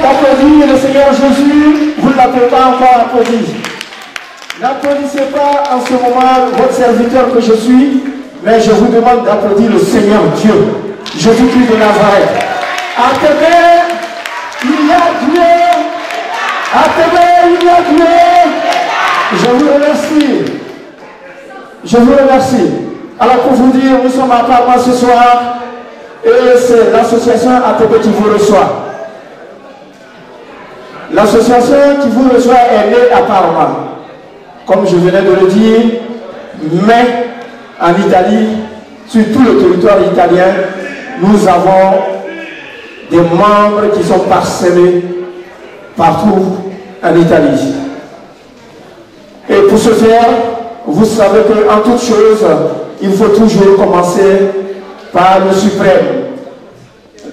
d'applaudir le Seigneur Jésus, vous ne l'avez pas encore applaudi. N'applaudissez pas en ce moment votre serviteur que je suis, mais je vous demande d'applaudir le Seigneur Dieu, Jésus-Christ de Nazareth. À Tébé, il y a Dieu. À Tébé, il y a Dieu. Je vous remercie. Je vous remercie. Alors pour vous dire, nous sommes à Parma ce soir et c'est l'association ATB qui vous reçoit. L'association qui vous reçoit est née à Parma. Comme je venais de le dire, mais en Italie, sur tout le territoire italien, nous avons des membres qui sont parsemés partout en Italie. Et pour ce faire, vous savez qu'en toute chose, il faut toujours commencer par le suprême.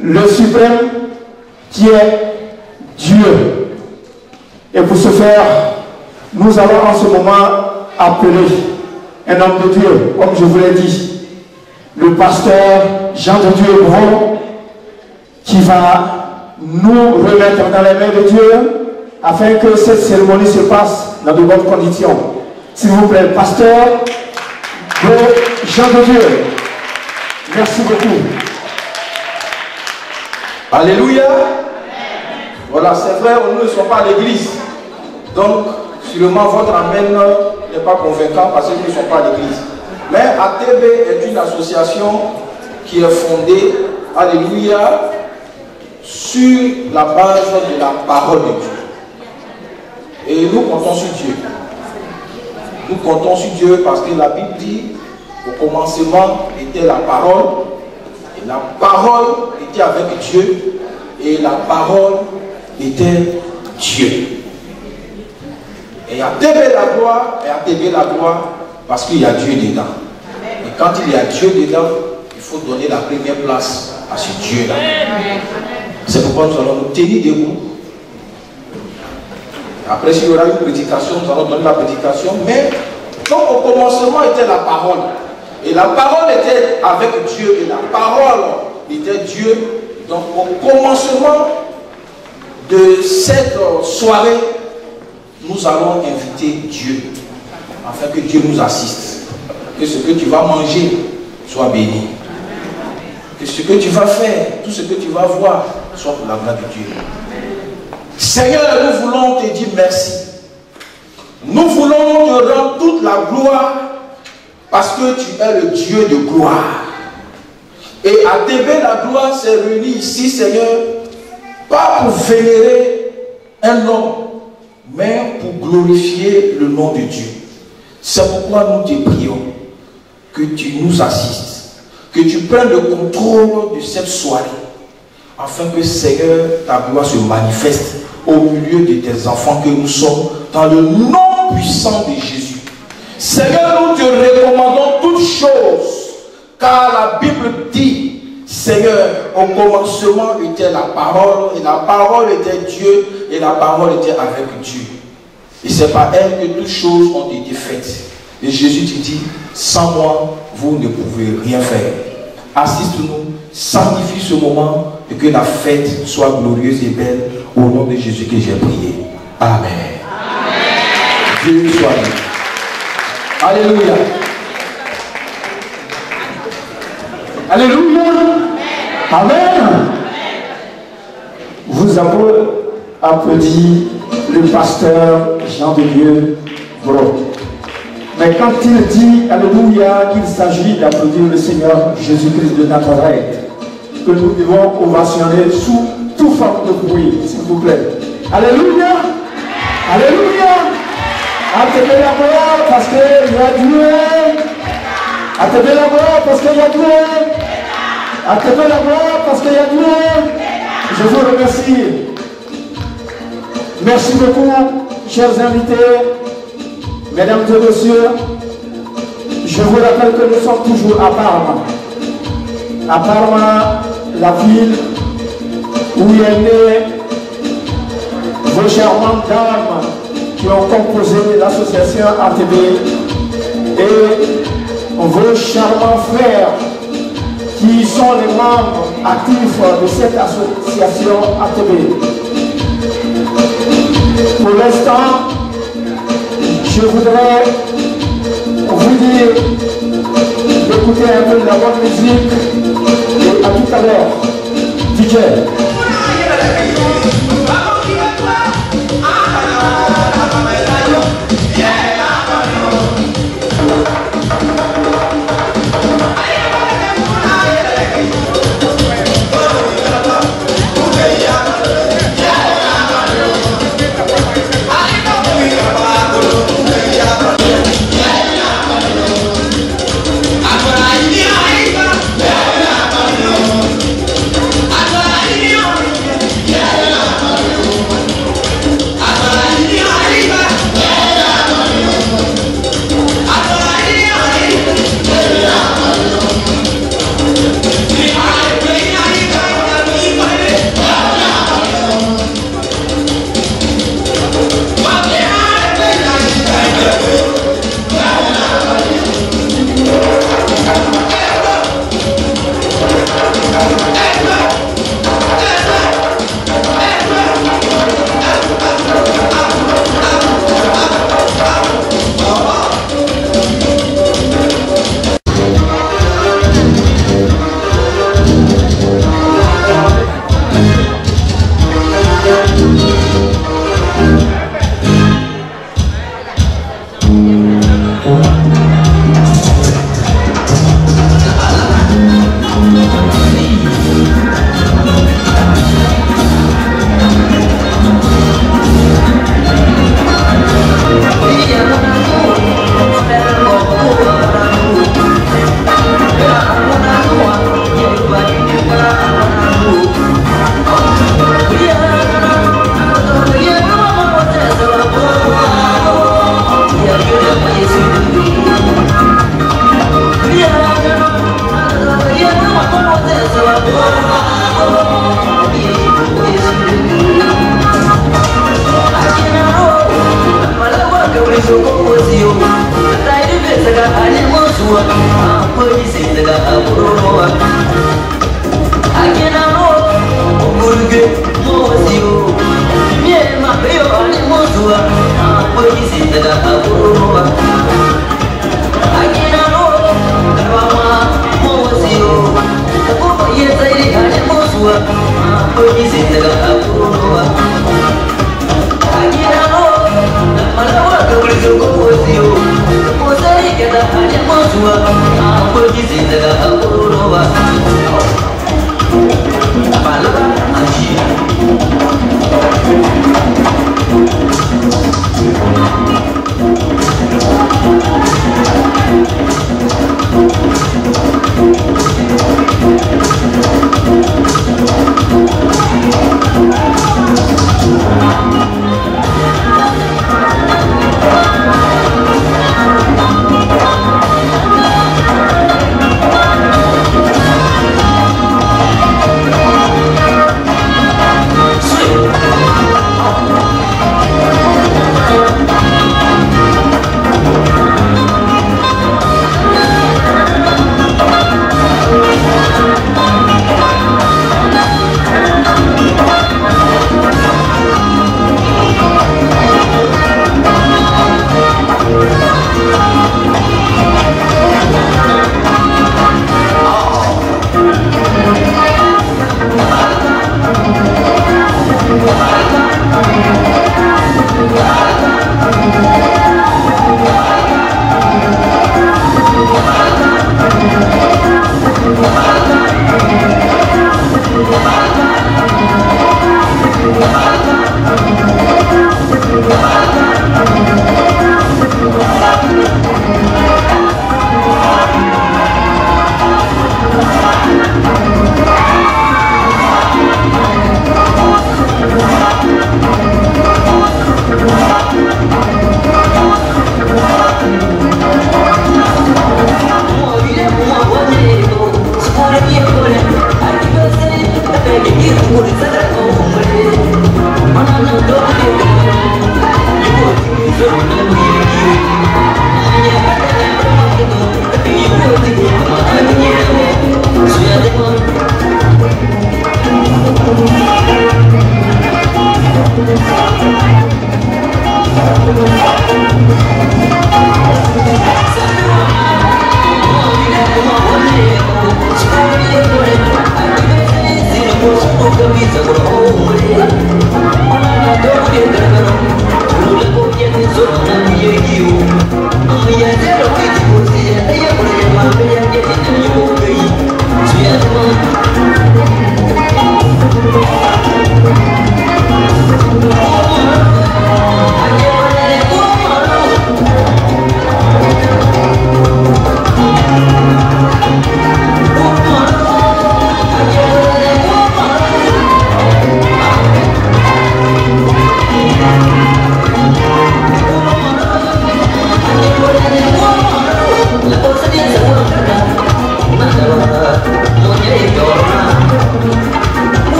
Le suprême qui est Dieu. Et pour ce faire, nous allons en ce moment appeler un homme de Dieu, comme je vous l'ai dit, le pasteur Jean de Dieu Bron, qui va nous remettre dans les mains de Dieu afin que cette cérémonie se passe dans de bonnes conditions. S'il vous plaît, pasteur Jean de Dieu. Merci beaucoup. Alléluia. Voilà, c'est vrai, nous ne sommes pas à l'église. Donc, sûrement votre amène n'est pas convaincant parce que nous ne sommes pas à l'église. Mais ATB est une association qui est fondée, alléluia, sur la base de la parole de Dieu. Et nous comptons sur Dieu. Nous comptons sur Dieu parce que la Bible dit au commencement était la parole, et la parole était avec Dieu, et la parole était Dieu. Et ATB la gloire, parce qu'il y a Dieu dedans. Et quand il y a Dieu dedans, il faut donner la première place à ce Dieu-là. C'est pourquoi nous allons nous tenir debout. Après, s'il y aura une prédication, nous allons donner la prédication. Mais donc au commencement était la parole. Et la parole était avec Dieu. Et la parole était Dieu. Donc au commencement de cette soirée, nous allons inviter Dieu. Afin que Dieu nous assiste. Que ce que tu vas manger soit béni. Que ce que tu vas faire, tout ce que tu vas voir, soit pour la gloire de Dieu. Seigneur, nous voulons te dire merci. Nous voulons te rendre toute la gloire parce que tu es le Dieu de gloire. Et ATB la gloire s'est réunie ici, Seigneur, pas pour vénérer un homme, mais pour glorifier le nom de Dieu. C'est pourquoi nous te prions que tu nous assistes, que tu prennes le contrôle de cette soirée, afin que, Seigneur, ta gloire se manifeste au milieu de tes enfants que nous sommes, dans le nom nom puissant de Jésus. Seigneur, nous te recommandons toutes choses, car la Bible dit, Seigneur, au commencement était la parole, et la parole était Dieu, et la parole était avec Dieu. Et c'est par elle que toutes choses ont été faites. Et Jésus te dit, sans moi, vous ne pouvez rien faire. Assiste-nous, sanctifie ce moment, et que la fête soit glorieuse et belle, au nom de Jésus que j'ai prié. Amen. Amen. Dieu soit béni. Alléluia. Alléluia. Amen. Vous avez applaudi le pasteur Jean de Dieu Bro. Mais quand il dit Alléluia, qu'il s'agit d'applaudir le Seigneur Jésus-Christ de Nazareth, que nous devons ovationner sous toute forme de bruit, s'il vous plaît. Alléluia. Alléluia. Attendez la gloire parce qu'il y a Dieu. Attendez la gloire parce qu'il y a Dieu. Attendez la gloire parce qu'il y a Dieu. Je vous remercie. Merci beaucoup, chers invités, mesdames et messieurs. Je vous rappelle que nous sommes toujours à Parma. À Parma, la ville où il y a né vos charmantes dames qui ont composé l'association ATB et vos charmants frères qui sont les membres actifs de cette association ATB. Pour l'instant, je voudrais vous dire d'écouter un peu de la bonne musique et à tout à l'heure. DJ.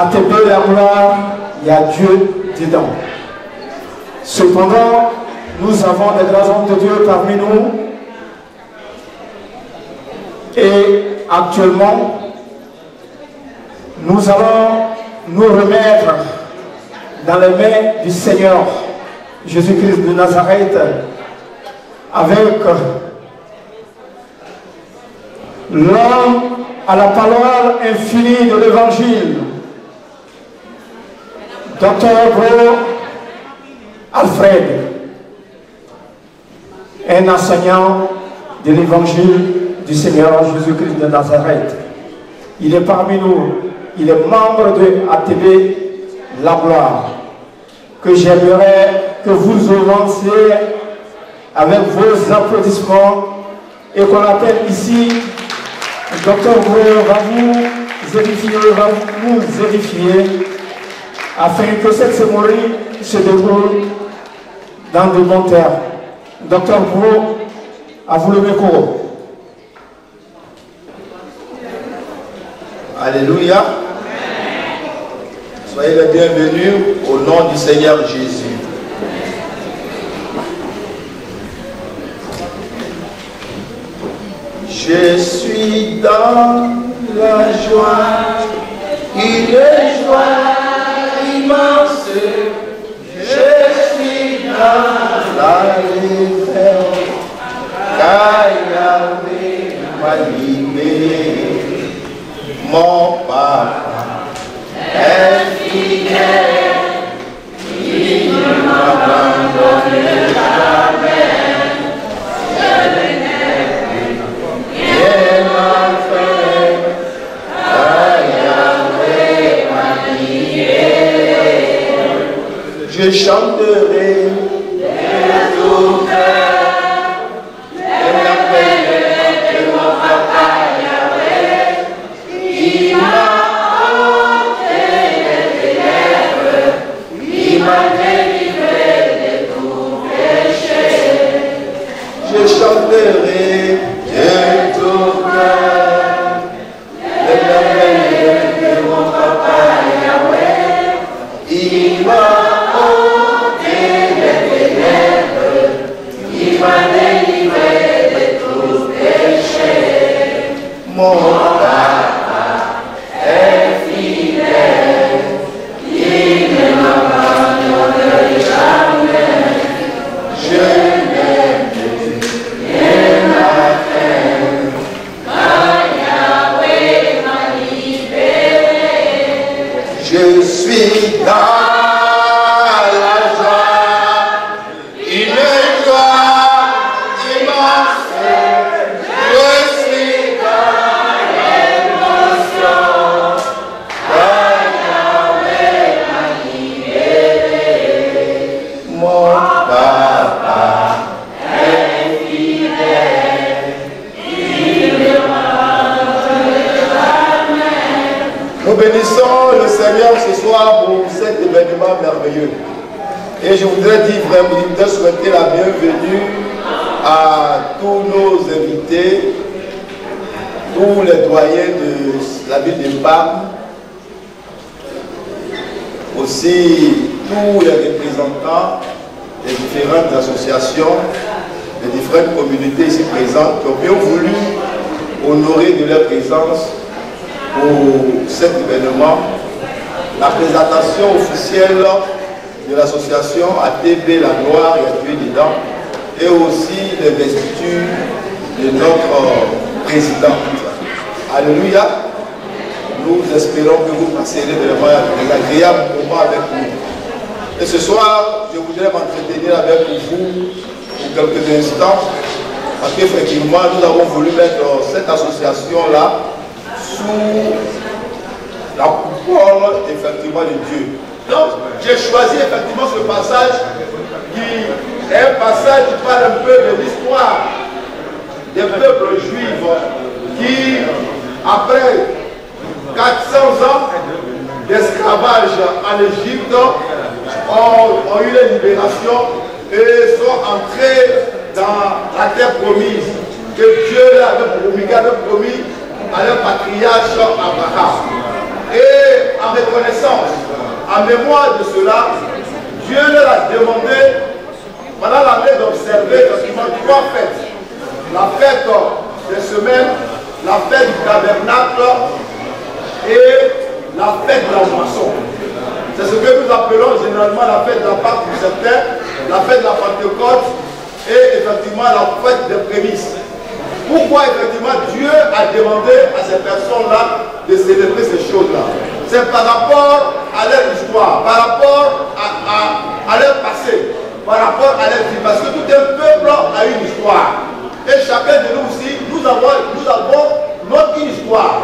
ATP la gloire, il y a Dieu dedans. Cependant, nous avons des grands hommes de Dieu parmi nous. Et actuellement, nous allons nous remettre dans les mains du Seigneur Jésus-Christ de Nazareth avec l'homme à la parole infinie de l'Évangile, Dr. Bro Alfred. un enseignant de l'évangile du Seigneur Jésus-Christ de Nazareth. Il est parmi nous, il est membre de ATB La Gloire, que j'aimerais que vous avanciez avec vos applaudissements et qu'on appelle ici, le docteur Bro va nous vérifier afin que cette cérémonie se déroule dans de bons termes. Docteur Bro, à vous le micro. Alléluia. Soyez les bienvenus au nom du Seigneur Jésus. Je suis dans la joie, une joie immense. Je suis dans la liberté, car Yahvé m'a libéré. Mon papa est fidèle, il ne m'abandonne jamais. Je n'ai plus rien à faire, car Yahvé m'a libéré. Je chanterai de tout cœur la paix de mon papa Yahvé. Il m'a ôté les ténèbres, il m'a délivré de tout péché. Je chanterai de tout cœur la paix de mon papa Yahvé. Il m'a ôté les ténèbres, il m'a délivré de tout péché. Mon papa est fidèle, il ne m'abandonne jamais. Je n'ai plus rien à faire, car Yahvé m'a libéré. Je suis dans la joie, une joie immense. Je suis dans l'émotion, car Yahvé m'a libéré. Mon papa est fidèle, il ne m'abandonne jamais. Nous bénissons le Seigneur ce soir pour cet événement merveilleux. Et je voudrais dire vraiment, je voudrais souhaiter la bienvenue à tous nos invités, tous les doyens de la ville de Bam, aussi tous les représentants des différentes associations, des différentes communautés ici présentes qui ont bien voulu honorer de leur présence pour cet événement. La présentation officielle de l'association ATB La Gloire et à Dieu dedans, et aussi les vestitures de notre président. Alléluia. Nous espérons que vous passerez vraiment un agréable moment avec nous. Et ce soir, je voudrais m'entretenir avec vous pour quelques instants, parce qu'effectivement, nous avons voulu mettre cette association-là sous la coupole effectivement de Dieu. Donc, j'ai choisi effectivement ce passage qui est un passage qui parle un peu de l'histoire des peuples juifs qui, après 400 ans d'esclavage en Égypte, ont eu la libération et sont entrés dans la terre promise que Dieu avait promis à leur patriarche Abraham. Et en reconnaissance, en mémoire de cela, Dieu leur a demandé, pendant l'année, d'observer effectivement 3 fêtes. La fête des semaines, la fête du tabernacle et la fête de la moisson. C'est ce que nous appelons généralement la fête de la Pâque du Septembre, la fête de la Pentecôte et effectivement la fête des prémices. Pourquoi effectivement Dieu a demandé à ces personnes-là de célébrer ces choses-là? C'est par rapport à leur histoire, par rapport à leur passé, par rapport à leur vie. Parce que tout un peuple a une histoire. histoire. Et chacun de nous aussi, nous avons notre histoire.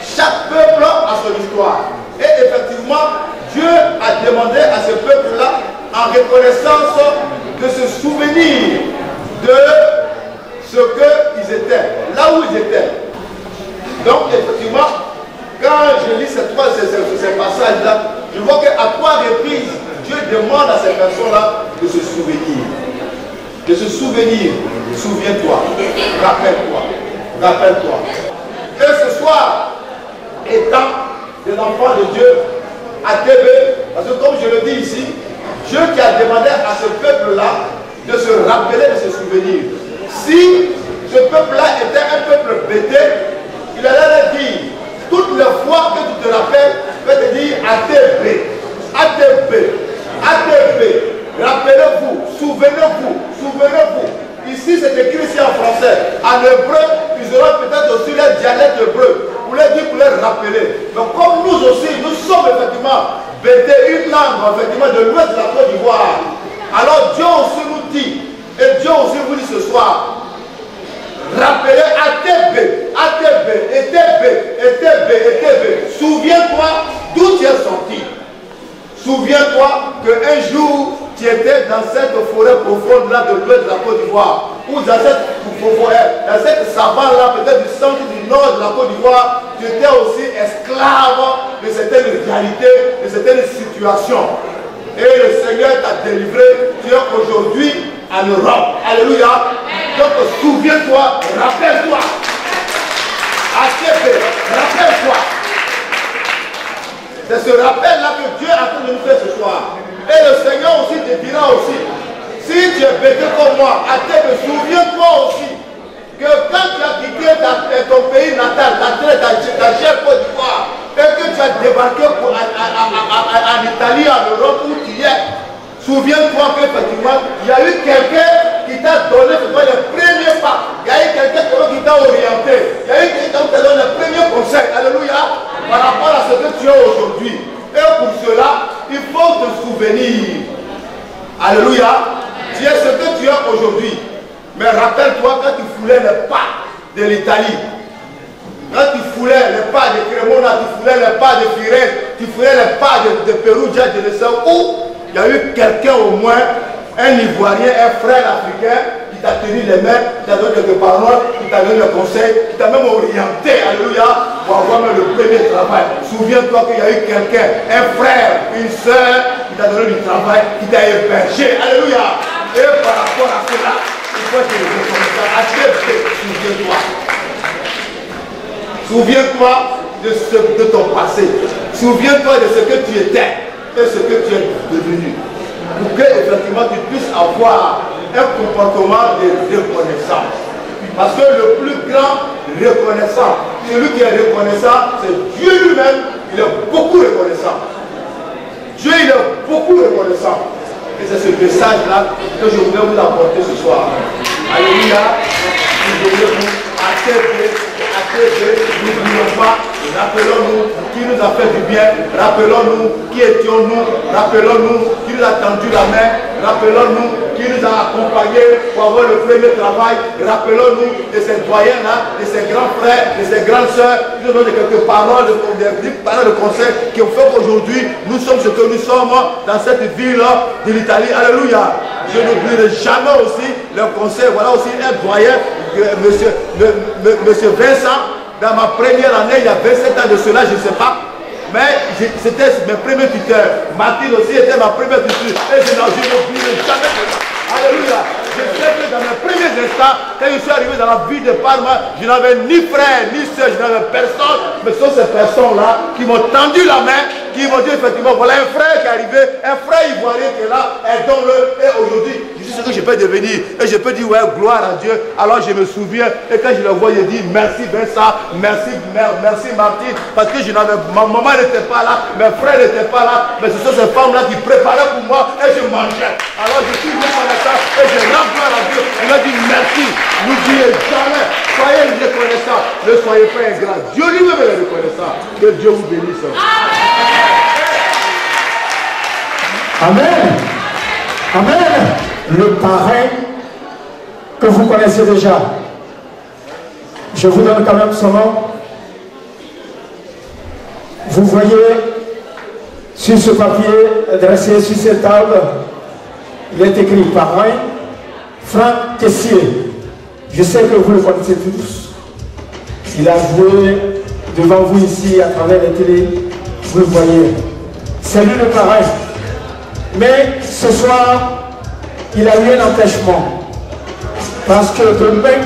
Chaque peuple a son histoire. Et effectivement, Dieu a demandé à ce peuple-là, en reconnaissance de se souvenir de ce qu'ils étaient, là où ils étaient. Donc effectivement, quand je lis ces passages-là, je vois qu'à 3 reprises, Dieu demande à ces personnes-là de se souvenir. De se souvenir. Souviens-toi. Rappelle-toi. Rappelle-toi. Et ce soir, étant des enfants de Dieu, à TV, parce que comme je le dis ici, Dieu qui a demandé à ce peuple-là de se rappeler, de se souvenir. Si ce peuple-là était un peuple bêté, il allait leur dire, toutes les fois que tu te rappelles, je vais te dire ATB, ATB, ATB, rappelez-vous, souvenez-vous, souvenez-vous. Ici, c'est écrit ici en français. En hébreu, ils auront peut-être aussi leur dialecte hébreu. Pour leur dire, pour leur rappeler. Donc, comme nous aussi, nous sommes effectivement bêtés, une langue, effectivement, de l'ouest de la Côte d'Ivoire. Alors, Dieu aussi nous dit, et Dieu aussi vous dit ce soir, rappelez ATB, ATB, ETB, ETB, ETB. Souviens-toi d'où tu es sorti. Souviens-toi qu'un jour, tu étais dans cette forêt profonde là de l'ouest de la Côte d'Ivoire, ou dans cette savane-là, peut-être du centre du nord de la Côte d'Ivoire, tu étais aussi esclave de certaines réalités, de certaines situations. Et le Seigneur t'a délivré, tu es aujourd'hui en Europe. Alléluia. Donc souviens-toi, rappelle-toi. Rappelle-toi. C'est ce rappel-là que Dieu est en train de nous faire ce soir. Et le Seigneur aussi te dira aussi, si tu es bêté comme moi, souviens-toi aussi que quand tu as quitté ton pays natal, ta chère Côte d'Ivoire, et que tu as débarqué en Italie, en Europe, où tu es, souviens-toi qu'effectivement, il y a eu quelqu'un qui t'a donné les premiers pas. Il y a eu quelqu'un qui t'a orienté. Il y a eu quelqu'un qui t'a donné les premiers conseils. Alléluia. Par rapport à ce que tu es aujourd'hui. Et pour cela, il faut te souvenir. Alléluia. Tu es ce que tu es aujourd'hui. Mais rappelle-toi quand tu foulais les pas de l'Italie. Quand tu foulais les pas de Cremona, tu foulais les pas de Firenze, tu foulais les pas de Perugia, de Nessau, où il y a eu quelqu'un au moins, un Ivoirien, un frère africain, qui t'a tenu les mains, qui t'a donné quelques paroles, qui t'a donné des conseils, qui t'a même orienté, alléluia, pour avoir même le premier travail. Souviens-toi qu'il y a eu quelqu'un, un frère, une soeur, qui t'a donné du travail, qui t'a hébergé, alléluia. Et par rapport à cela, il faut que je reconnaisse. Souviens-toi. Souviens-toi de ton passé. Souviens-toi de ce que tu étais et ce que tu es devenu. Pour que effectivement tu puisses avoir un comportement de reconnaissance. Parce que le plus grand reconnaissant, celui qui est reconnaissant, c'est Dieu lui-même. Il est beaucoup reconnaissant. Dieu, il est beaucoup reconnaissant. Et c'est ce message-là que je voulais vous apporter ce soir. Alléluia. Je voulais vous n'oublions pas, rappelons-nous qui nous a fait du bien, rappelons-nous qui étions-nous, rappelons-nous qui nous a tendu la main, rappelons-nous qui nous a accompagnés pour avoir le premier travail, rappelons-nous de ces doyens-là, de ces grands frères, de ces grandes sœurs, qui nous donnent quelques paroles, de conseils qui ont fait qu'aujourd'hui nous sommes ce que nous sommes dans cette ville de l'Italie. Alléluia. Je n'oublierai jamais aussi le conseil. Voilà aussi un doyen, monsieur Vincent, dans ma première année, il y a 27 ans de cela, je ne sais pas. Mais c'était mes premiers tuteurs. Martine aussi était ma première tuteur. Et je n'oublierai jamais cela. Alléluia. Je sais que dans mes premiers instants, quand je suis arrivé dans la ville de Parma, je n'avais ni frère, ni soeur, je n'avais personne. Mais ce sont ces personnes-là qui m'ont tendu la main, qui m'ont dit effectivement, voilà un frère qui est arrivé, un frère ivoirien qui est là, aidons-le. Et aujourd'hui, je sais ce que je peux devenir. Et je peux dire, ouais, gloire à Dieu. Alors je me souviens, et quand je le vois, je dis, merci Vincent, merci Martine, parce que ma maman n'était pas là, mes frères n'étaient pas là, mais ce sont ces femmes-là qui préparaient pour moi et je mangeais. Alors je suis reconnaissant et je rends gloire à Dieu. Il a dit merci, n'oubliez jamais, soyez reconnaissants, ne soyez pas ingrats. Dieu lui-même est reconnaissant. Que Dieu vous bénisse. Amen. Amen. Le parrain que vous connaissez déjà. Je vous donne quand même son nom. Vous voyez sur ce papier dressé sur cette table, il est écrit par moi, Franck Tessier. Je sais que vous le connaissez tous. Il a joué devant vous ici à travers les télés. Vous le voyez. C'est lui le parrain. Mais ce soir, il a eu un empêchement. Parce que demain,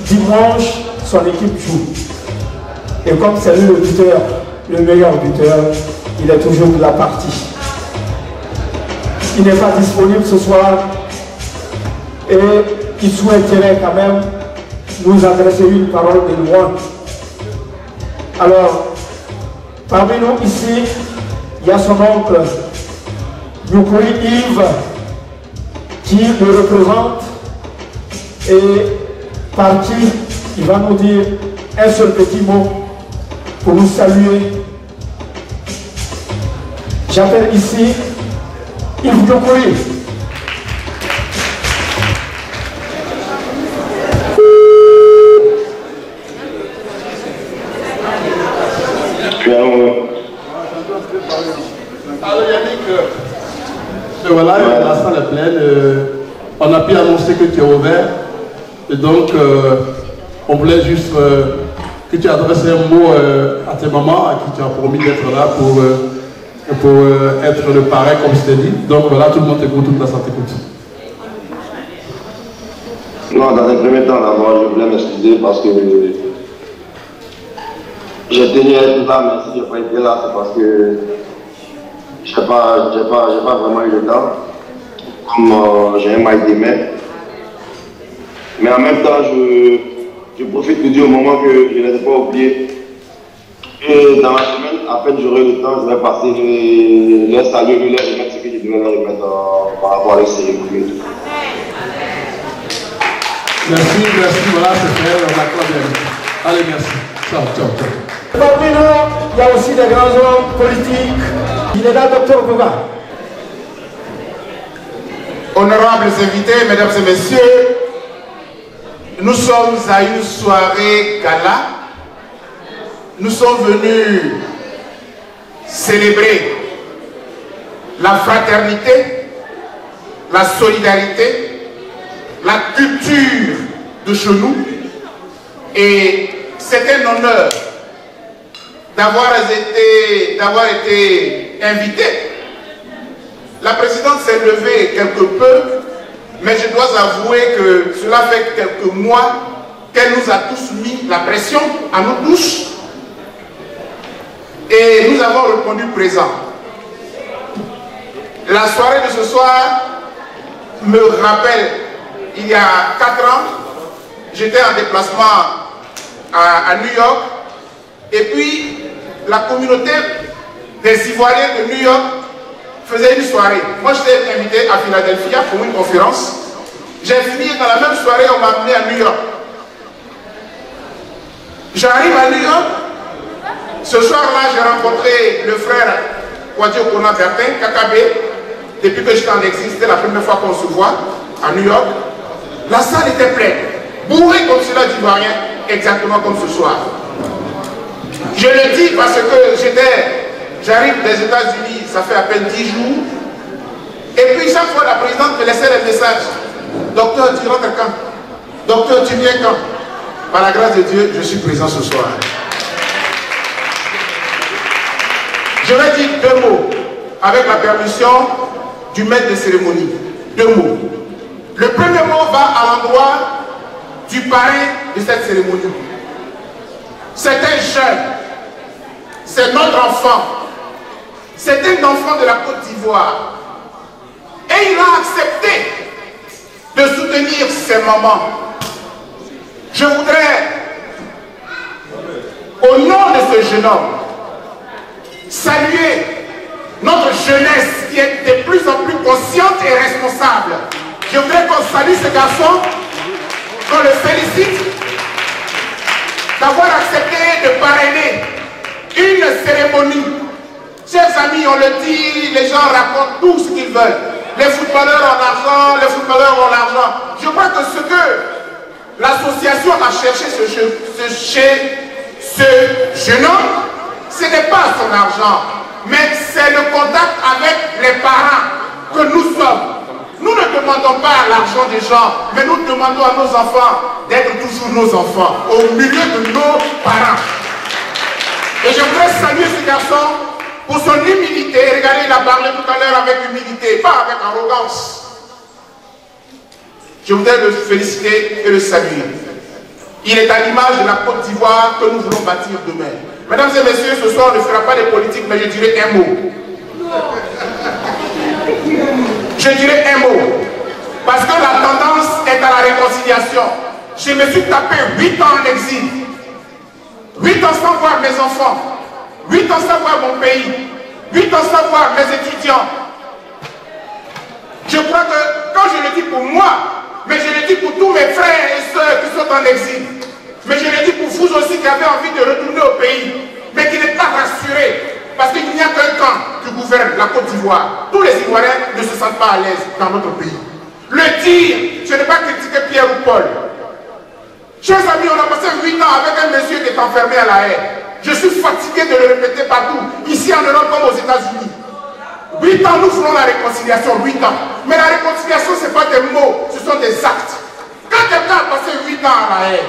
dimanche, son équipe joue. Et comme c'est lui le buteur, le meilleur buteur, il est toujours de la partie. Il n'est pas disponible ce soir et il souhaiterait quand même nous adresser une parole de loin. Alors, parmi nous ici, il y a son oncle, Yukuri Yves, qui le représente et par qui il va nous dire un seul petit mot pour nous saluer. J'appelle ici Yves Yukuri. Alors Yannick, voilà, la salle est pleine. On a pu annoncer que tu es ouvert. Et donc, on voulait juste que tu adresses un mot à tes mamans à qui tu as promis d'être là pour être le parrain, comme je t'ai dit. Donc voilà, tout le monde t'écoute, toute la salle t'écoute. Non, dans un premier temps, d'abord, je voulais m'excuser parce que j'ai tenu à être là, mais si je n'ai pas été là, c'est parce que je n'ai pas vraiment eu le temps, comme j'ai un mal des mains. Mais en même temps, je profite de dire au moment que je ne les ai pas oubliés. Et dans la semaine, à peine j'aurai le temps, je vais passer les saluer, les remettre ce que je devais leur remettre par rapport à la cérémonie et tout. Merci, voilà, c'est fait, on accorde bien. Allez, merci. Ciao. Parmi nous, il y a aussi des grands hommes politiques. Il est là, Dr Bouga. Honorables invités, mesdames et messieurs, nous sommes à une soirée gala. Nous sommes venus célébrer la fraternité, la solidarité, la culture de chez nous. Et c'est un honneur d'avoir été invité. La présidente s'est levée quelque peu, mais je dois avouer que cela fait quelques mois qu'elle nous a tous mis la pression, à nous tous, et nous avons répondu présent. La soirée de ce soir me rappelle, il y a 4 ans, j'étais en déplacement à New York, et puis la communauté des Ivoiriens de New York faisait une soirée. Moi, j'étais invité à Philadelphia pour une conférence. J'ai fini dans la même soirée, on m'a amené à New York. J'arrive à New York. Ce soir-là, j'ai rencontré le frère Kwadjo Kona Bertin, Kakabe. Depuis que j'étais en exil, c'était la première fois qu'on se voit à New York. La salle était pleine, bourrée comme cela d'Ivoiriens, exactement comme ce soir. Je le dis parce que j'arrive des États-Unis, ça fait à peine 10 jours. Et puis chaque fois, la présidente me laissait les messages. Docteur, tu rentres quand? Docteur, tu viens quand? Par la grâce de Dieu, je suis présent ce soir. Je vais dire 2 mots, avec la permission du maître de cérémonie. 2 mots. Le premier mot va à l'endroit du parrain de cette cérémonie. C'est un jeune, c'est notre enfant, c'est un enfant de la Côte d'Ivoire. Et il a accepté de soutenir ses mamans. Je voudrais, au nom de ce jeune homme, saluer notre jeunesse qui est de plus en plus consciente et responsable. Je voudrais qu'on salue ce garçon, qu'on le félicite d'avoir accepté de parrainer une cérémonie. Chers amis, on le dit, les gens racontent tout ce qu'ils veulent. Les footballeurs ont l'argent, les footballeurs ont l'argent. Je crois que ce que l'association a cherché chez ce jeune homme, ce n'est pas son argent, mais c'est le contact avec les parents que nous sommes. Nous ne demandons pas l'argent des gens, mais nous demandons à nos enfants d'être toujours nos enfants, au milieu de nos parents. Et je voudrais saluer ce garçon pour son humilité. Regardez, il a parlé tout à l'heure avec humilité, pas avec arrogance. Je voudrais le féliciter et le saluer. Il est à l'image de la Côte d'Ivoire que nous voulons bâtir demain. Mesdames et messieurs, ce soir on ne fera pas de politique, mais je dirai un mot. Je dirais un mot. Parce que la tendance est à la réconciliation. Je me suis tapé 8 ans en exil. 8 ans sans voir mes enfants. 8 ans sans voir mon pays. 8 ans sans voir mes étudiants. Je crois que quand je le dis pour moi, mais je le dis pour tous mes frères et sœurs qui sont en exil, mais je le dis pour vous aussi qui avez envie de retourner au pays, mais qui n'êtes pas rassurés. Parce qu'il n'y a qu'un camp qui gouverne la Côte d'Ivoire. Tous les Ivoiriens ne se sentent pas à l'aise dans notre pays. Le dire, ce n'est pas critiquer Pierre ou Paul. Chers amis, on a passé 8 ans avec un monsieur qui est enfermé à La Haye. Je suis fatigué de le répéter partout, ici en Europe comme aux États-Unis. 8 ans, nous ferons la réconciliation, 8 ans. Mais la réconciliation, ce n'est pas des mots, ce sont des actes. Quand quelqu'un a passé 8 ans à La Haye,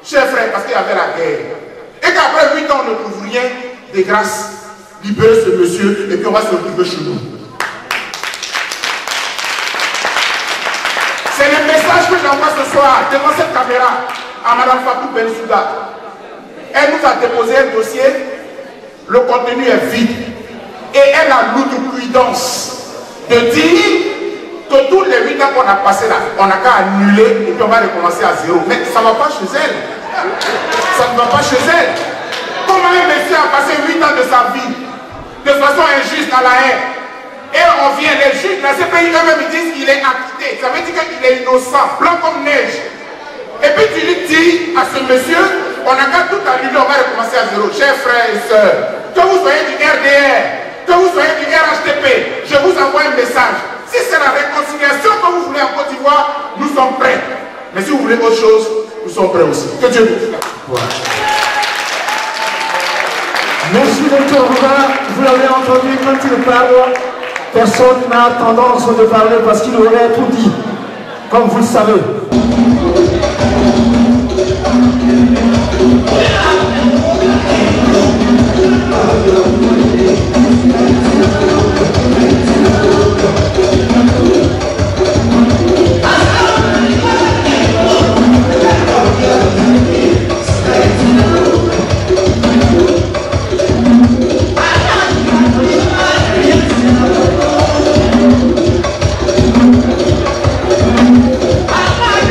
chers frères, parce qu'il y avait la guerre, et qu'après 8 ans, on ne trouve rien, de grâce, libérer ce monsieur et puis on va se retrouver chez nous. C'est le message que j'envoie ce soir devant cette caméra à Mme Fatou Bensouda. Elle nous a déposé un dossier, le contenu est vide et elle a l'outrecuidance de dire que tous les 8 ans qu'on a passé là, on n'a qu'à annuler et puis on va recommencer à zéro. Mais ça ne va pas chez elle. Ça ne va pas chez elle. Comment un monsieur a passé 8 ans de sa vie de façon injuste à La Haye, et on vient, les juges, la CPI eux-mêmes disent qu'il est acquitté, ça veut dire qu'il est innocent, blanc comme neige. Et puis tu lui dis à ce monsieur, on n'a qu'à tout annuler, on va recommencer à zéro. Chers frères et sœurs, que vous soyez du RDR, que vous soyez du RHDP, je vous envoie un message. Si c'est la réconciliation que vous voulez en Côte d'Ivoire, nous sommes prêts. Mais si vous voulez autre chose, nous sommes prêts aussi. Que Dieu vous fasse. Merci docteur Rouba, vous l'avez entendu quand il parle, personne n'a tendance de parler parce qu'il aurait tout dit, comme vous le savez. I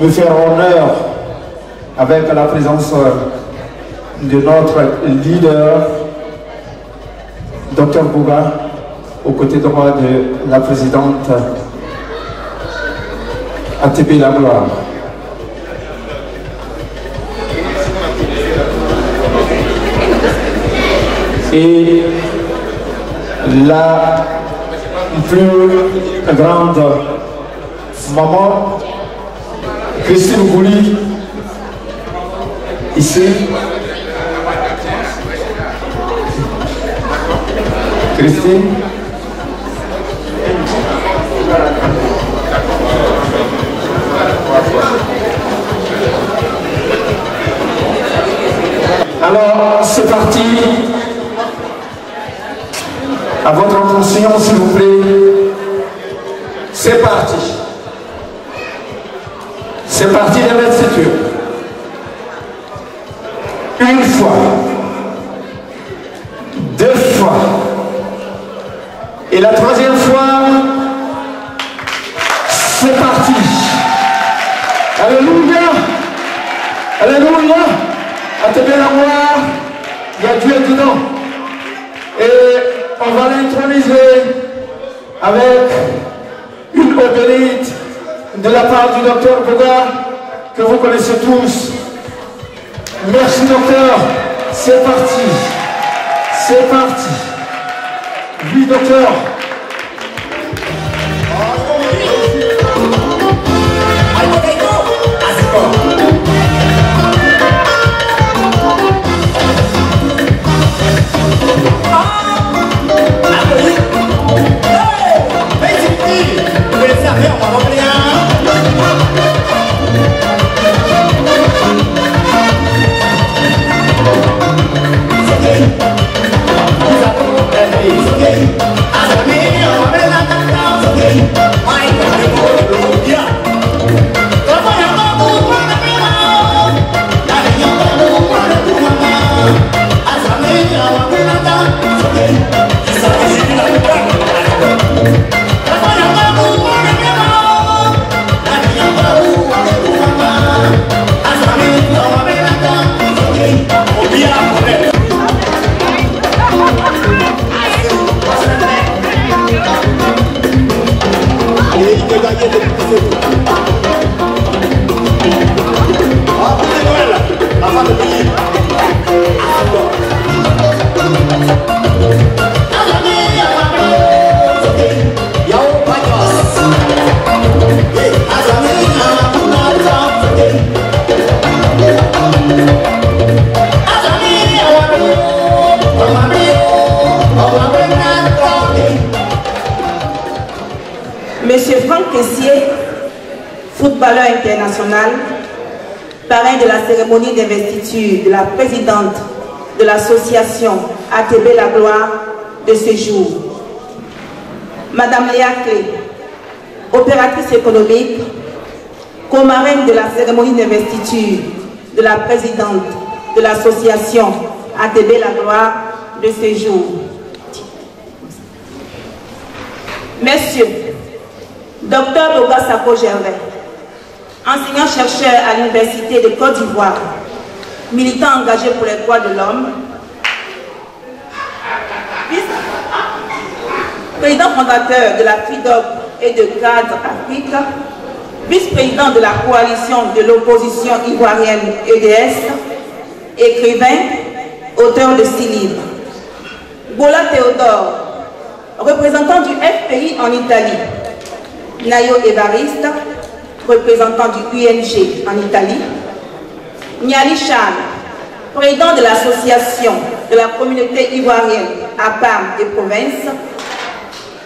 me faire honneur avec la présence de notre leader, Dr Bouga, aux côtés droit de la présidente ATB La Gloire. Et la plus grande maman, Christine Gouli, ici. Christine. Alors, c'est parti. À votre attention, s'il vous plaît. C'est parti. C'est parti d'investiture. Une fois. Deux fois. Et la troisième fois, c'est parti. Alléluia. Alléluia. ATB La Gloire, il y a Dieu dedans. Et on va l'introniser avec une eau bénite de la part du docteur Bouga, que vous connaissez tous. Merci docteur. C'est parti. C'est parti. Oui, docteur. Monsieur Franck Kessié, footballeur international, parrain de la cérémonie d'investiture de la présidente de l'association ATB La Gloire de ce jour. Madame Léa Clé, opératrice économique, co-marraine de la cérémonie d'investiture de la présidente de l'association ATB La Gloire de ce jour. Messieurs, Dr Bouga Sako Gervais, enseignant-chercheur à l'Université de Côte d'Ivoire, militant engagé pour les droits de l'homme, président fondateur de la FIDOC et de Cadre Afrique, vice-président de la coalition de l'opposition ivoirienne EDS, écrivain, auteur de 6 livres. Bola Théodore, représentant du FPI en Italie. Nayo Évariste, représentant du UNG en Italie. Niali Charles, président de l'association de la communauté ivoirienne à Parme et province.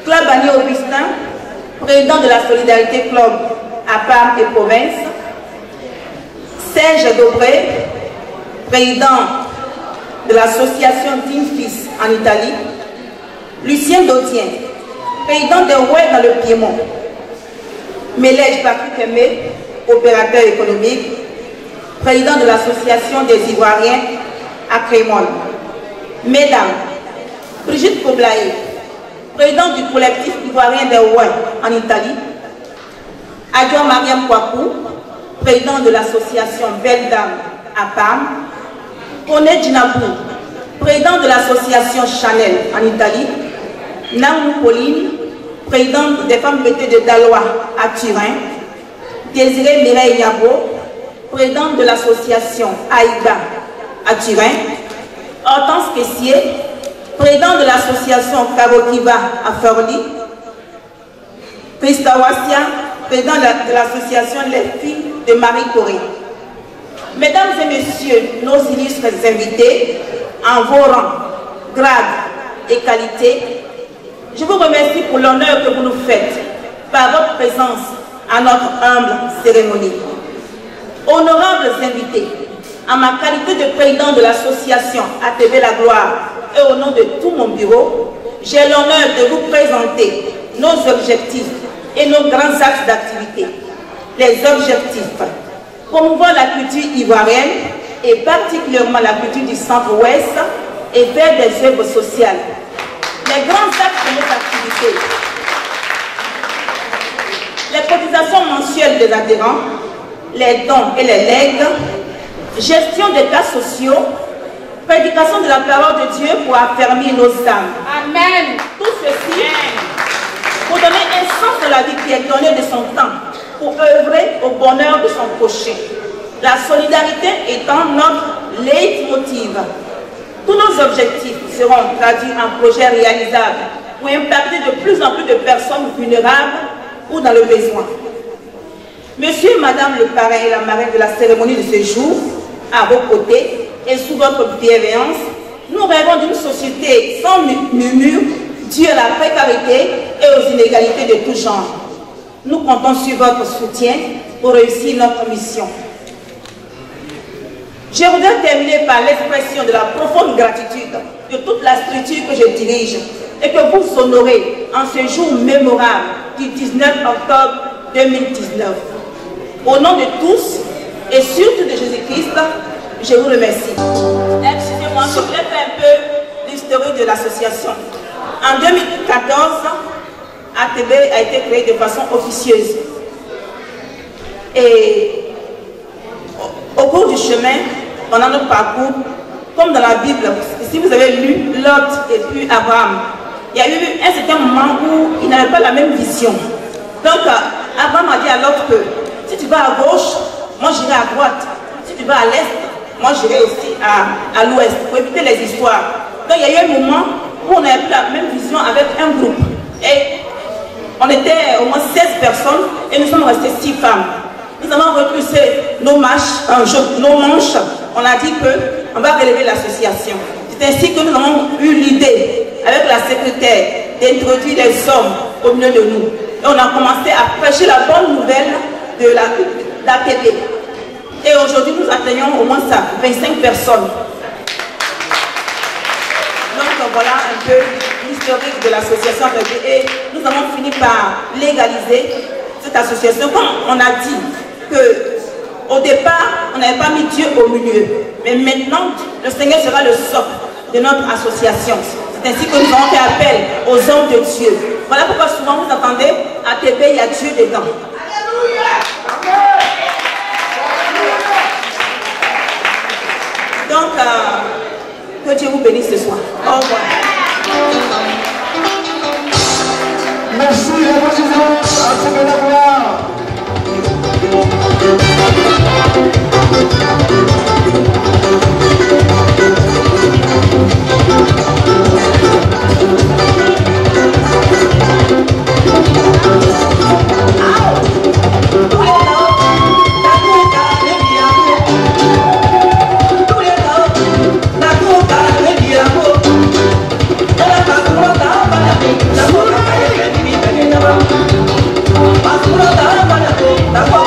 Claude Bagné Augustin, président de la Solidarité Club à Parme et province. Serge Dobré, président de l'association Team Fils en Italie. Lucien Dautien, président de Rouet dans le Piémont. Mélège Patrick Aimé, opérateur économique, président de l'association des Ivoiriens à Crémone. Mesdames, Brigitte Koblaé, président du collectif ivoirien de Rouet en Italie. Adjoint Mariam Kouakou, président de l'association Belle Dame à Parme, Oné Djinabou, président de l'association Chanel en Italie, Namou Pauline, présidente des femmes bêtées de Dalois à Turin, Désiré Mireille Niabo, présidente de l'association Aïga à Turin, Hortense Kessier, président de l'association Karokiba à Forli, Christa Wassia, président de l'association Les Filles de Marie-Corée. Mesdames et messieurs, nos illustres invités, en vos rangs, grades et qualités, je vous remercie pour l'honneur que vous nous faites par votre présence à notre humble cérémonie. Honorables invités, en ma qualité de président de l'association ATB La Gloire et au nom de tout mon bureau, j'ai l'honneur de vous présenter nos objectifs et nos grands axes d'activité. Les objectifs: promouvoir la culture ivoirienne et particulièrement la culture du centre-ouest et faire des œuvres sociales. Les grands axes de nos activités: les cotisations mensuelles des adhérents, les dons et les legs, gestion des cas sociaux, prédication de la parole de Dieu pour affermir nos âmes. Amen. Tout ceci pour donner un sens à la vie qui est donnée de son temps, pour œuvrer au bonheur de son prochain. La solidarité étant notre leitmotiv. Tous nos objectifs seront traduits en projets réalisables pour impacter de plus en plus de personnes vulnérables ou dans le besoin. Monsieur et Madame le parrain et la marraine de la cérémonie de ce jour, à vos côtés et sous votre bienveillance, nous rêvons d'une société sans murmure, due à la précarité et aux inégalités de tout genre. Nous comptons sur votre soutien pour réussir notre mission. Je voudrais terminer par l'expression de la profonde gratitude de toute la structure que je dirige et que vous honorez en ce jour mémorable du 19 octobre 2019. Au nom de tous et surtout de Jésus-Christ, je vous remercie. Excusez-moi, je voulais faire un peu l'historique de l'association. En 2014, ATB a été créé de façon officieuse. Et au cours du chemin, pendant notre parcours, comme dans la Bible, si vous avez lu Lot et puis Abraham, il y a eu un certain moment où ils n'avaient pas la même vision. Donc, Abraham a dit à Lot que si tu vas à gauche, moi j'irai à droite. Si tu vas à l'est, moi j'irai aussi à l'ouest, pour éviter les histoires. Donc, il y a eu un moment où on n'avait plus la même vision avec un groupe. Et on était au moins 16 personnes et nous sommes restés 6 femmes. Nous avons repoussé nos manches. On a dit qu'on va relever l'association. C'est ainsi que nous avons eu l'idée, avec la secrétaire, d'introduire les hommes au milieu de nous. Et on a commencé à prêcher la bonne nouvelle de l'ATB. Et aujourd'hui, nous atteignons au moins ça, 25 personnes. Donc voilà un peu l'historique de l'association ATB. Et nous avons fini par légaliser cette association. Comme on a dit qu'au départ, on n'avait pas mis Dieu au milieu. Mais maintenant, le Seigneur sera le socle de notre association. C'est ainsi que nous avons fait appel aux hommes de Dieu. Voilà pourquoi souvent vous entendez ATB, il y a Dieu dedans. Donc, que Dieu vous bénisse ce soir. Au revoir. Merci, applaudissements à ATB La Gloire. Mas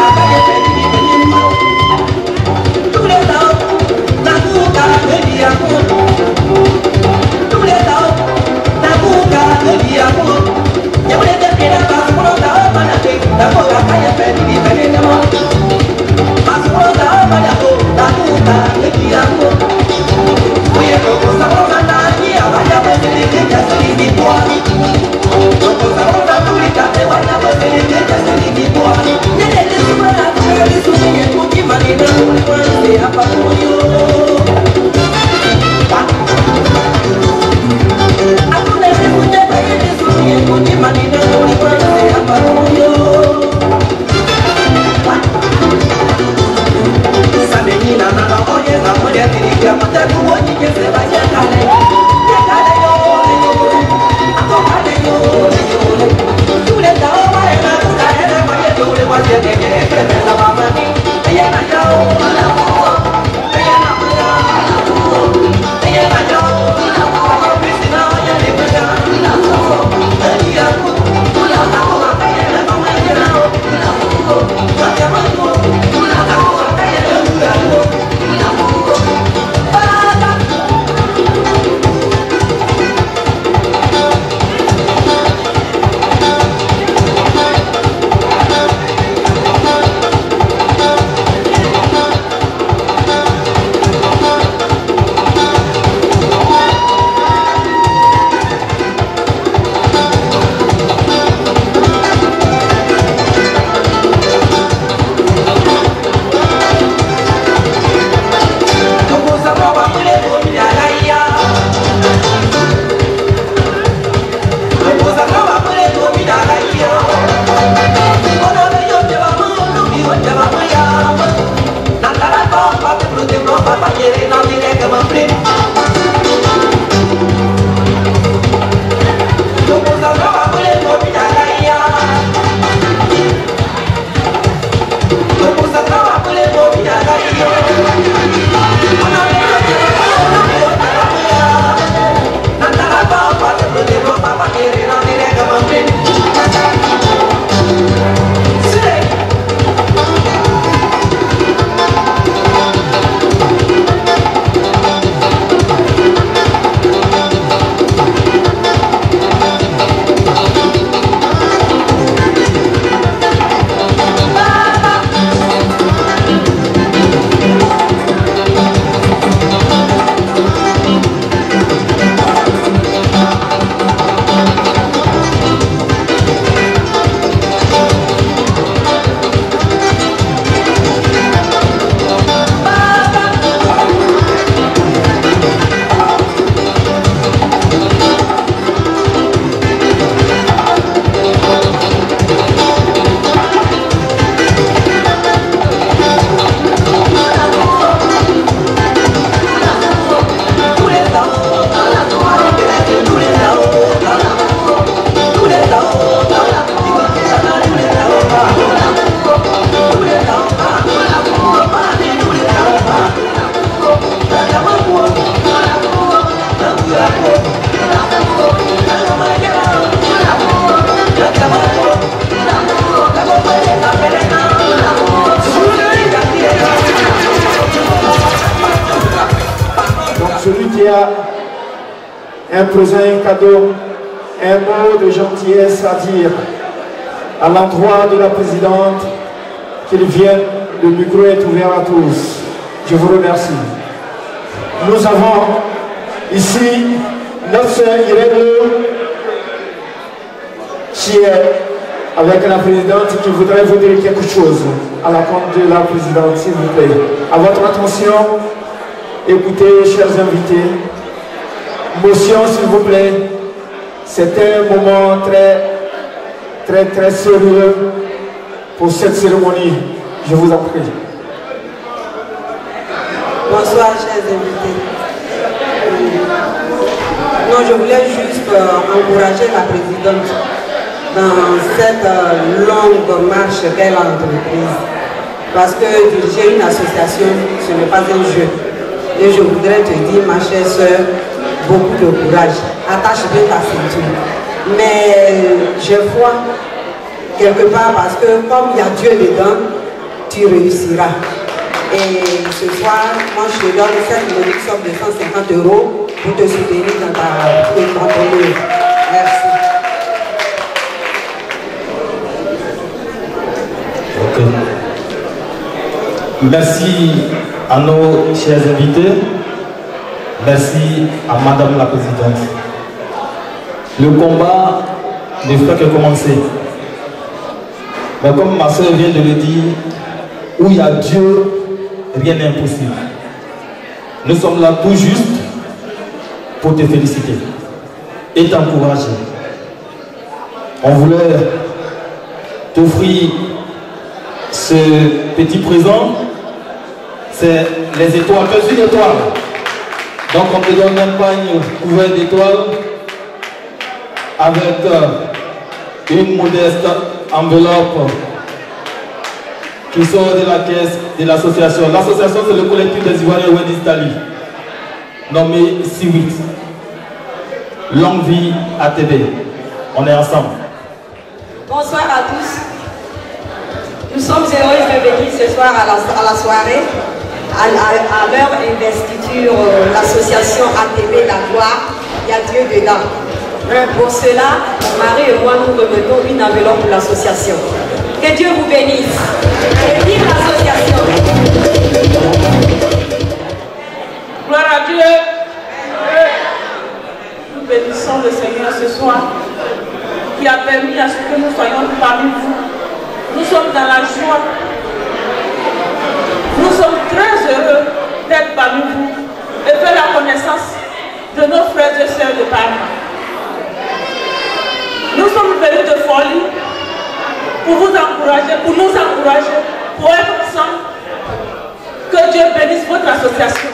un présent, un cadeau, un mot de gentillesse à dire à l'endroit de la présidente, qu'il vienne, le micro est ouvert à tous. Je vous remercie. Nous avons ici notre sœur Irène qui est avec la présidente qui voudrait vous dire quelque chose à la compte de la présidente, s'il vous plaît. À votre attention, écoutez, chers invités. Motion, s'il vous plaît. C'est un moment très sérieux pour cette cérémonie. Je vous en prie. Bonsoir, chers invités. Non, je voulais juste encourager la présidente dans cette longue marche qu'elle a entreprise. Parce que diriger une association, ce n'est pas un jeu. Et je voudrais te dire, ma chère soeur, beaucoup de courage. Attache bien ta ceinture. Mais je vois quelque part parce que comme il y a Dieu dedans, tu réussiras. Et ce soir, moi je te donne cette modique somme de 150 € pour te soutenir dans ton œuvre. Merci. Okay. Merci à nos chers invités. Merci à Madame la Présidente. Le combat ne fait que commencer. Mais comme ma soeur vient de le dire, où il y a Dieu, rien n'est impossible. Nous sommes là tout juste pour te féliciter et t'encourager. On voulait t'offrir ce petit présent. C'est les étoiles, une étoile. Donc on te donne un pagne couvert d'étoiles avec une modeste enveloppe qui sort de la caisse de l'association. L'association, c'est le collectif des Ivoiriens Wendy's d'Italie, nommé C8. Longue vie ATB. On est ensemble. Bonsoir à tous. Nous sommes heureux de venir ce soir à la soirée, à leur investiture, l'association ATB La Gloire. Il y a Dieu dedans. Pour cela, mon mari et moi, nous remettons une enveloppe pour l'association. Que Dieu vous bénisse. Et vive l'association. Gloire à Dieu. Nous bénissons le Seigneur ce soir qui a permis à ce que nous soyons parmi vous. Nous sommes dans la joie. Nous sommes très heureux d'être parmi vous et faire la connaissance de nos frères et sœurs de Parma. Nous sommes venus de folie pour vous encourager, pour nous encourager, pour être ensemble. Que Dieu bénisse votre association.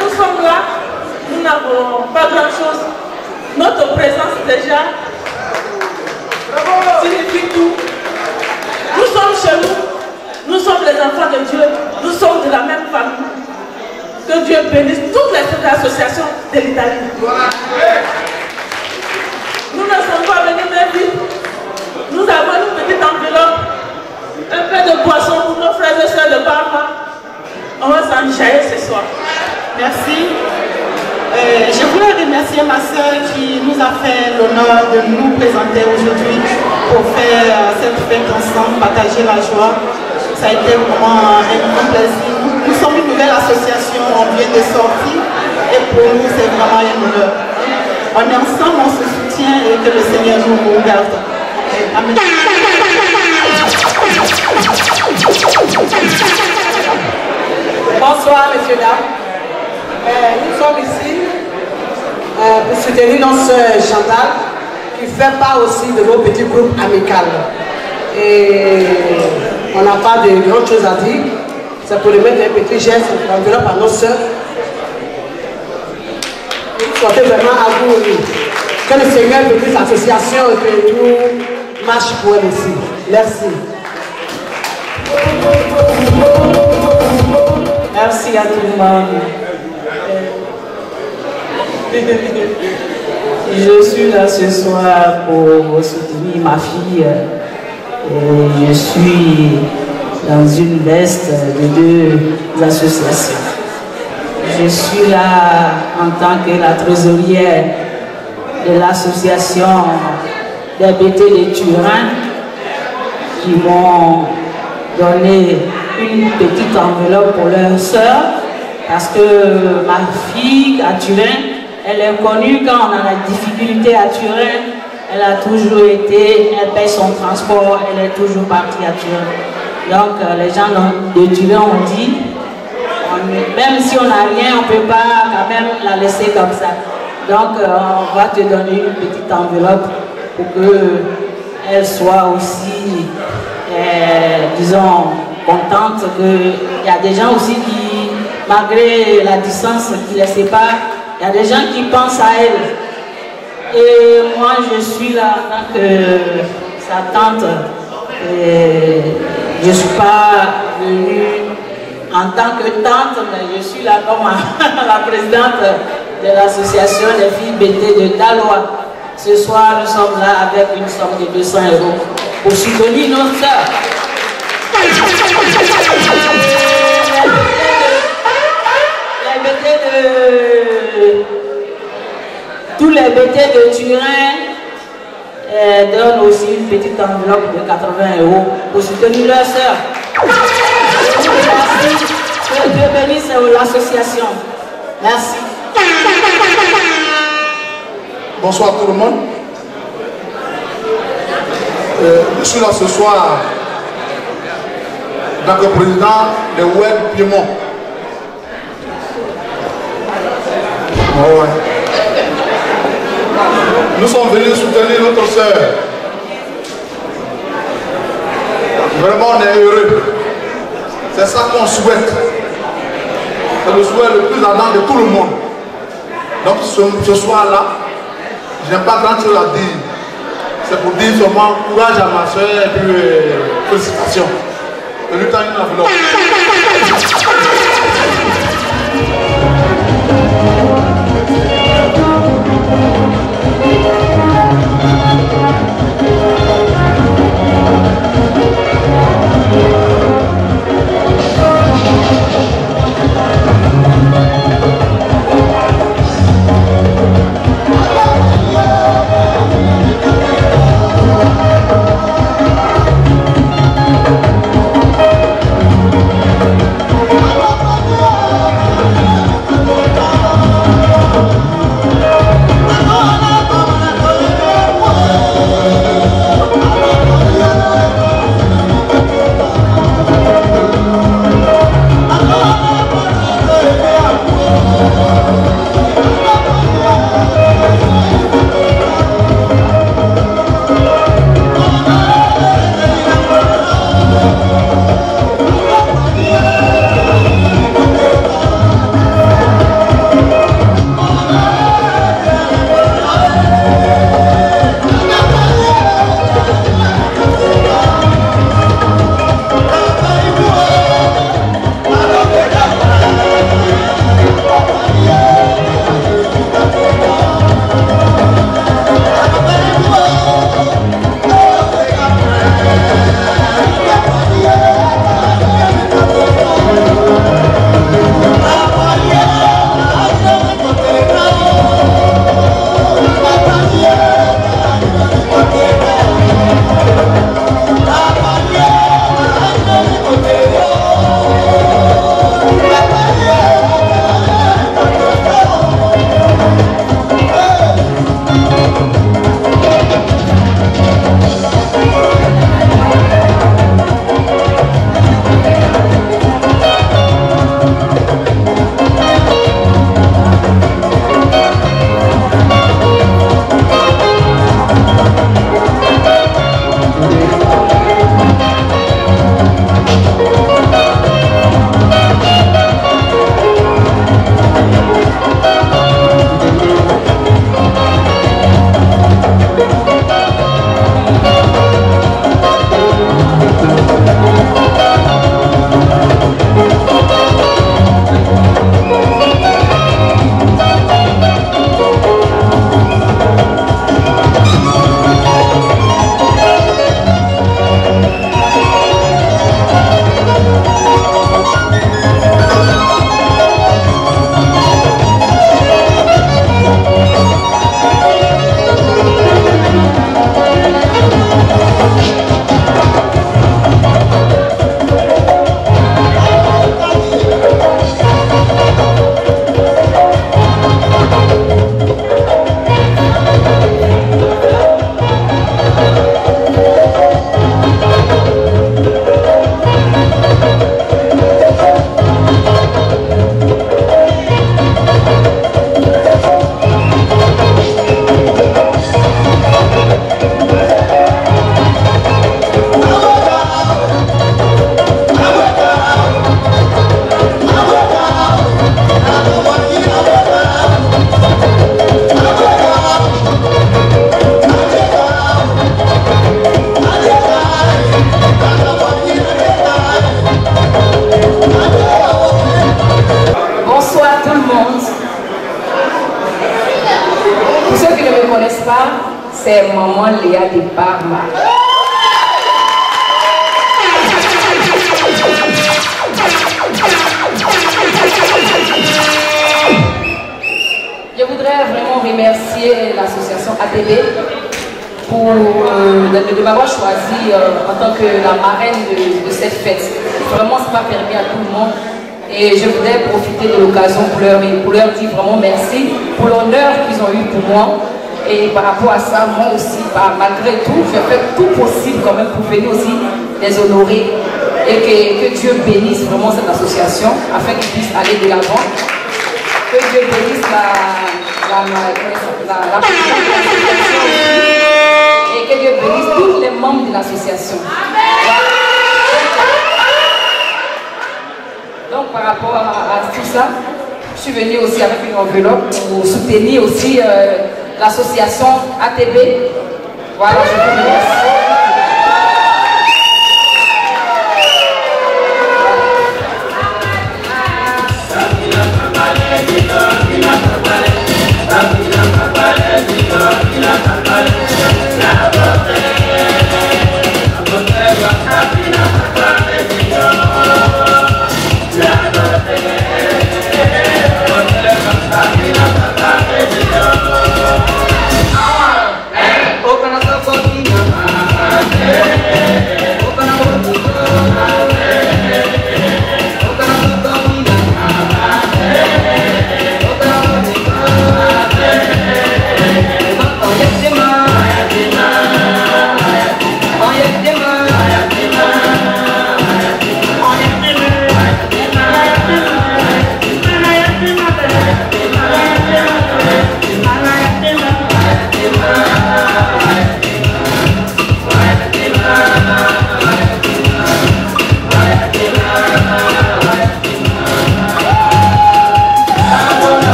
Nous sommes là, nous n'avons pas grand-chose. Notre présence déjà signifie tout. Nous sommes chez nous, nous sommes les enfants de Dieu, nous sommes de la même famille. Que Dieu bénisse toutes les associations de l'Italie. Nous ne sommes pas venus même vite. Nous avons une petite enveloppe, un peu de boisson pour nos frères et sœurs de Parma. On va s'enjailler ce soir. Merci. Je voulais remercier ma soeur qui nous a fait l'honneur de nous présenter aujourd'hui pour faire cette fête ensemble, partager la joie. Ça a été vraiment un grand plaisir. Nous sommes une nouvelle association, on vient de sortir et pour nous c'est vraiment un honneur. On est ensemble, on se soutient et que le Seigneur nous garde. Amen. Bonsoir messieurs, dames. Nous sommes ici pour soutenir notre soeur Chantal qui fait part aussi de nos petits groupes amicaux. Et on n'a pas de grandes choses à dire. C'est pour lui mettre un petit geste d'enveloppe à nos soeurs. Soyez vraiment à vous. Que le Seigneur bénisse l'association et que tout marche pour elle aussi. Merci. Merci à tout le monde. Je suis là ce soir pour soutenir ma fille. Et je suis dans une veste de deux associations. Je suis là en tant que la trésorière de l'association des BT de Turin qui m'ont donné une petite enveloppe pour leur soeur parce que ma fille à Turin, elle est connue quand on a la difficulté à Turin, elle a toujours été, elle paye son transport, elle est toujours partie à Turin. Donc les gens de Turin ont dit, même si on n'a rien, on ne peut pas quand même la laisser comme ça. Donc on va te donner une petite enveloppe pour qu'elle soit aussi, disons, contente qu'il y a des gens aussi qui, malgré la distance qui les sépare, il y a des gens qui pensent à elle. Et moi, je suis là en tant que sa tante. Et je ne suis pas venue en tant que tante, mais je suis là comme la présidente de l'association des filles BT de Daloa. Ce soir, nous sommes là avec une somme de 200 € pour soutenir nos sœurs. Tous les BT de Turin donnent aussi une petite enveloppe de 80 € pour soutenir leurs sœurs. Merci. Que Dieu bénisse l'association. Merci. Bonsoir tout le monde. Je suis là ce soir en tant que président de Web Piémont. Oh ouais. Nous sommes venus soutenir notre sœur. Vraiment, on est heureux. C'est ça qu'on souhaite. c'est le souhait le plus ardent de tout le monde. Donc ce soir-là, je n'ai pas grand-chose à dire. C'est pour dire seulement courage à ma soeur et puis félicitations. Je lui tends une enveloppe. C'est maman Léa de Parma. Je voudrais vraiment remercier l'association ATB pour de m'avoir choisi en tant que la marraine de cette fête. Vraiment, ce n'est pas permis à tout le monde. Et je voudrais profiter de l'occasion pour leur dire vraiment merci pour l'honneur qu'ils ont eu pour moi. Et par rapport à ça, moi aussi, malgré tout, je fais tout possible quand même pour venir aussi les honorer. Et que Dieu bénisse vraiment cette association afin qu'ils puissent aller de l'avant. Que Dieu bénisse l'association et que Dieu bénisse tous les membres de l'association. Donc par rapport à tout ça, je suis venue aussi avec une enveloppe pour soutenir aussi l'association ATB. Voilà, je vous remercie.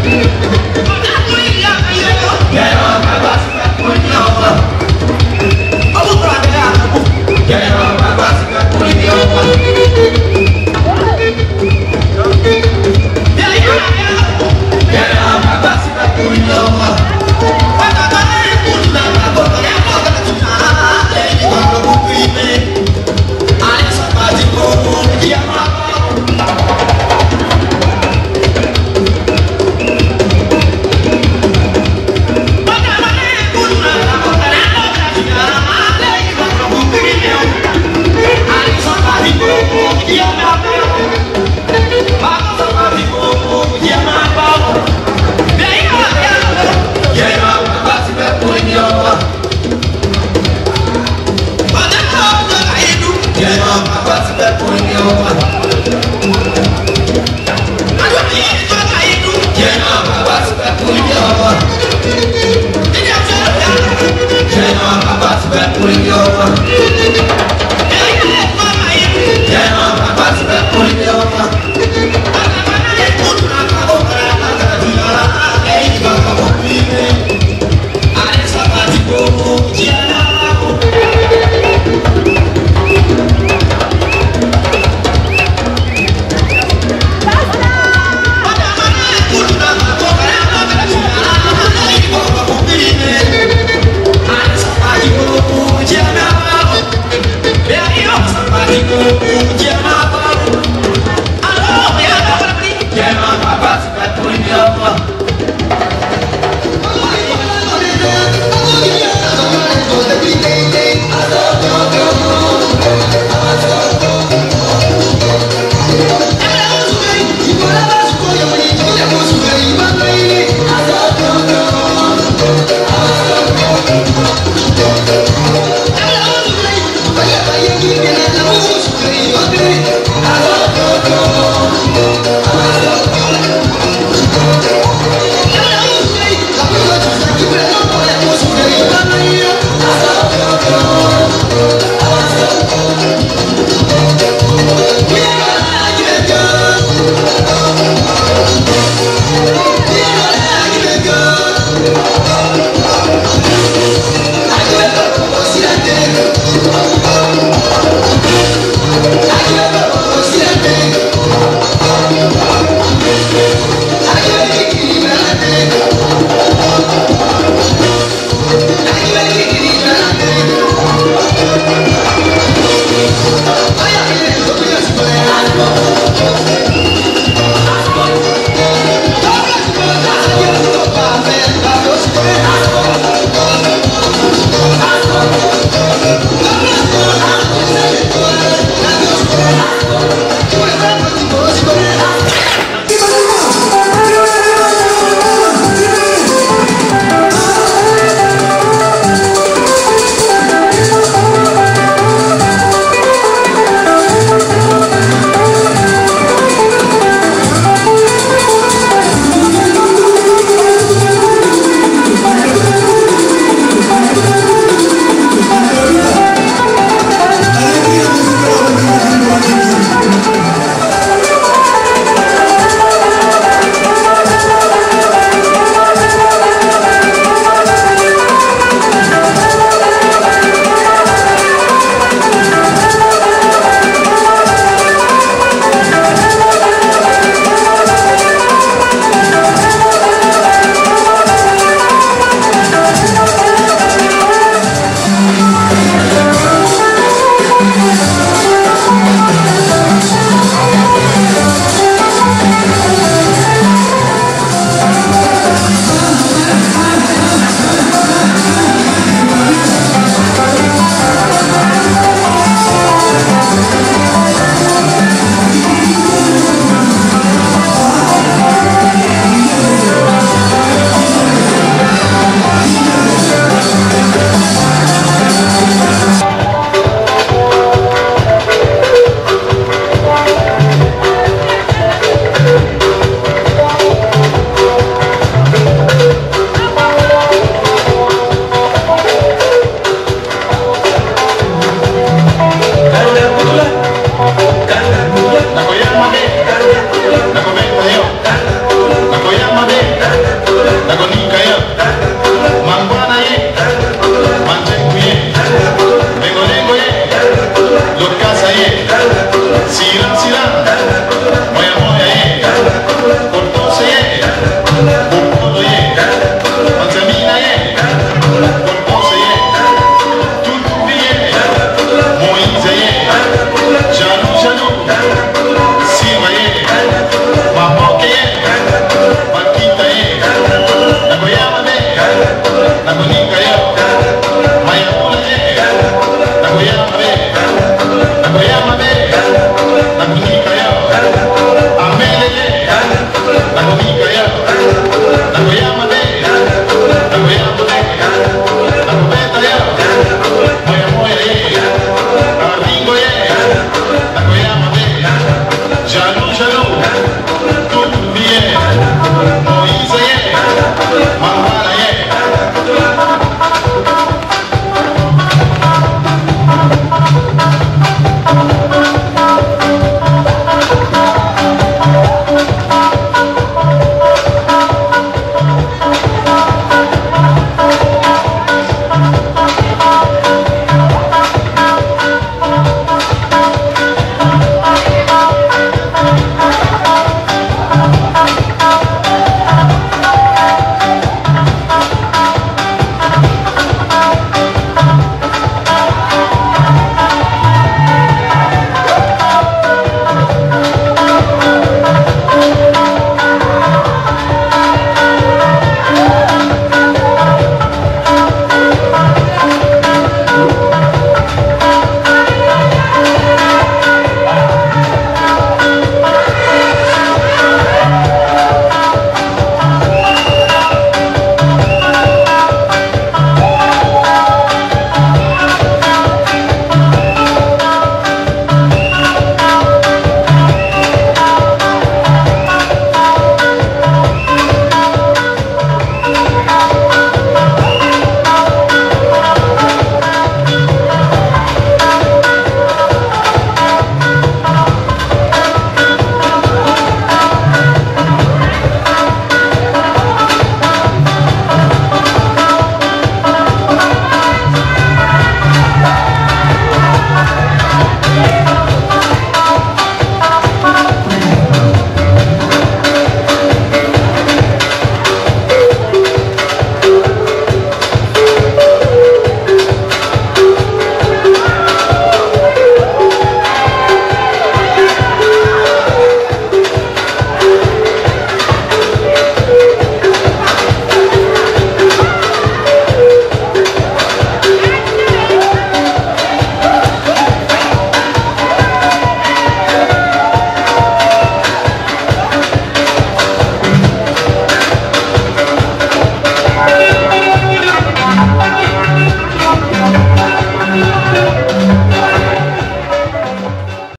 Yeah.